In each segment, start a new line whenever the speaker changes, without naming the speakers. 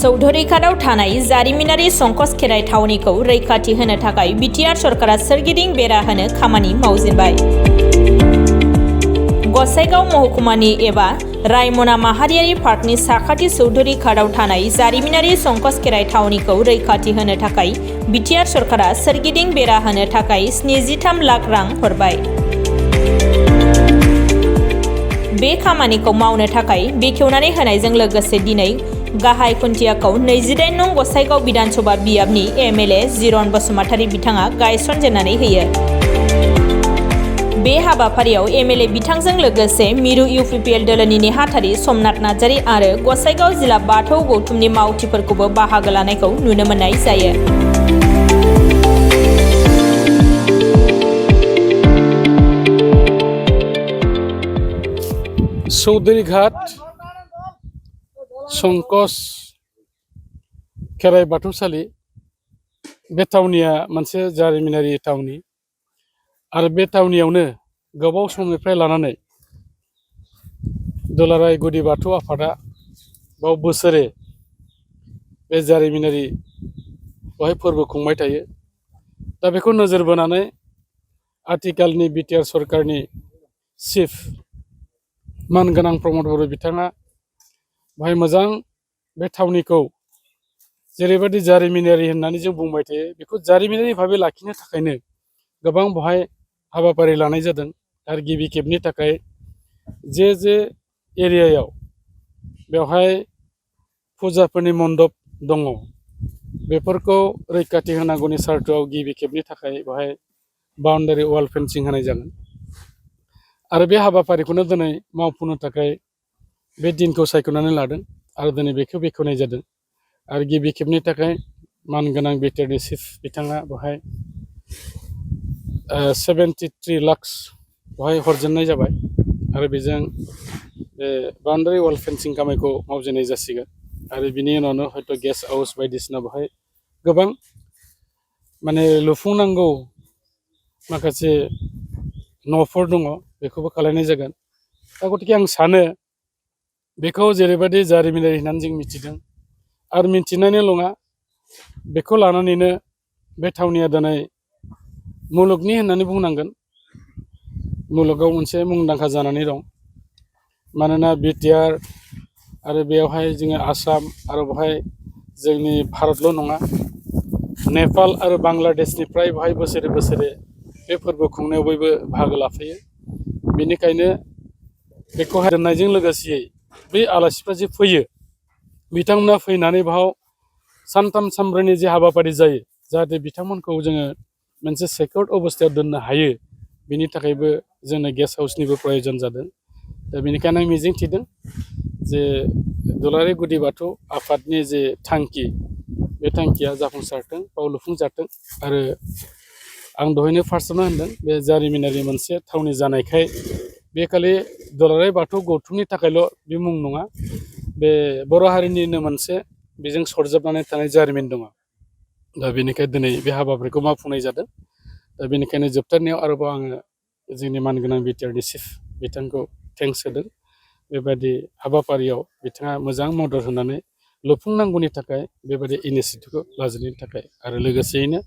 चौधुरीघाटआव थानाय जारिमिनारि संकस खेराइ थावनिखौ रैखाथि होनो थाखाय बिटिआर सरकारा सोरगिदिं बेरा होनो खामानि मावजेनबाय। गसाइगाव महकुमानि एबा रायमना माहारियारि पार्कनि साखाथि चौधुरीघाटआव थानाय जारिमिनारि संकस खेराइ थावनिखौ रैखाथि होनो थाखाय बिटिआर सरकारा सोरगिदिं बेरा होनो थाखाय 73 लाख रां हरबाय। बे खामानिखौ मावनो थाखाय बेखेवनानै होनायजों लोगोसे दिनै गाहाय खुन्थियाखौ 28 नं गसाइगाव विधानसभा बियाबनि एमएलए जिरन बसुमतारी बिथाङा गायसनजेननानै होयो। बे हाबाफारियाव एमएलए बिथांजों लोगोसे मिरु इउपिपिएल दोलोनि नेहाथारि समनाथ नार्जारी आरो गसाइगाव जिल्ला बाथौ गौथुमनि मावथिफोरखौबो बाहागो लानायखौ नुनो मोननाय जायो।
चौधुरीघाट संकस खेराइ बाथौसालि बे थावनिया मोनसे जारिमिनारि थावनि आरो बे थावनियावनो गोबाव समनिफ्राय लानानै दुलाराय गुदि बाथौ आफादा बाव बोसोरे बे जारिमिनारि बेवहाय फोरबो खुंबाय थायो। दा बेखौ नोजोर बोनानै आथिखालनि बिटिआर सरकारनि चिफ मानगोनां प्रमद बर' बिथाङा बेवहाय मोजां बे थावनिखौ जेरैबायदि जारिमिनारि होननानै जों बुंबाय थायो बेखौ जारिमिनारि भाबै लाखिनो थाखायनो गोबां बेवहाय हाबाफारि लानाय जादों। आरो गिबि खेबनि थाखाय जे एरियायाव बेवहाय फुजाफोरनि मण्डप दङ बेफोरखौ रैखाथि होनांगौनि सार्थआव गिबि खेबनि थाखाय बेवहाय बाउन्डारि वाल फेन्सिं होनाय जागोन। आरो बे हाबाफारिखौनो दिनै मावफुंनो थाखाय बे दिनखौ सायख'नानै लादों आरो दिनै बेखौ बेखेवनाय जादों। आरो गिबि खेबनि थाखाय मानगोनां बिटिआरनि चिफ बिथाङा बेवहाय 73 लाख बेवहाय हरजेननाय जाबाय आरो बेजों बे बाउन्डारि वाल फेन्सिं खामानिखौ मावजेननाय जासिगोन। आरो बिनि उनावनो हयथ' गेस्ट हाउस बायदिसिना बेवहाय गोबां माने लुफुंनांगौ माखासे न'फोर दङ बेखौबो खालामनाय जागोन। दा गतिके आं सानो बेखौ जेरैबायदि जारिमिनारि होननानै जों मिथिदों आरो मिथिनायल' नङा बेखौ लानानैनो बे थावनिया दिनै मुलुगनि होननानै बुंनांगोन। मुलुगाव मोनसे मुंदांखा जानानै दं। मानोना बिटिआर आरो बेयावहाय जोङो आसाम आरो बेवहाय जोंनि भारतल' नङा नेपाल आरो बांलादेशनिफ्राय बेवहाय बोसोरे बोसोरे बे फोरबो खुंनायाव बयबो बाहागो लाफैयो। बेनिखायनो बेखौहाय दोननायजों लोगोसेयै बै आलासिफ्रा जे फैयो बिथांमोना फैनानै बाव सानथाम सानब्रैनि जे हाबाफारि जायो जाहाथे बिथांमोनखौ जोङो मोनसे सेक्युर्ड अबस्थायाव दोननो हायो बिनि थाखायबो जोंनो गेस्ट हाउसनिबो प्रयजन जादों। दा बेनिखायनो आं मिजिं थिदों जे दुलाराय गुदि बाथौ आफादनि जे थांखि बे थांखिया जाफुंसारथों बाव लुफुंजाथों। आरो आं दहायनो फार्स्टआवनो होनदों बे जारिमिनारि मोनसे थावनि जानायखाय बे खालि दुलाराय बाथौ गौथुमनि थाखायल' बे मुं नङा बे बर' हारिनिनो मोनसे बेजों सरजाबनानै थानाय जारिमिन दङ। दा बेनिखायनो दिनै बे हाबाफारिखौ मावफुंनाय जादों। दा बेनिखायनो जोबथारनायाव आरोबाव आङो जोंनि मानगोनां बिटिआरनि चिफ बिथांखौ थेंक्स होदों। बेबायदि हाबाफारियाव बिथाङा मोजां मदद होनानै लुफुंनांगौनि थाखाय बेबायदि इनिसियेटिभखौ लाजेननायनि थाखाय आरो लोगोसेयैनो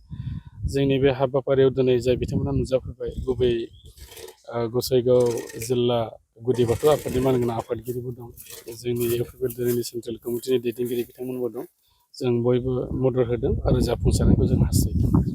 जोंनि बे हाबाफारियाव दिनै जाय बिथांमोना नुजाफैबाय गुबै गसाइगाव जिल्ला गुदि बाथौ आफादनि मानगोनां आफादगिरिबो दं, जोंनि इउपिपिएल दोलोनि सेन्ट्रेल कमिटिनि दैदेनगिरि बिथांमोनबो दं। जों बयबो मदद होदों आरो जाफुंसारनायखौ जों हास्थायदों।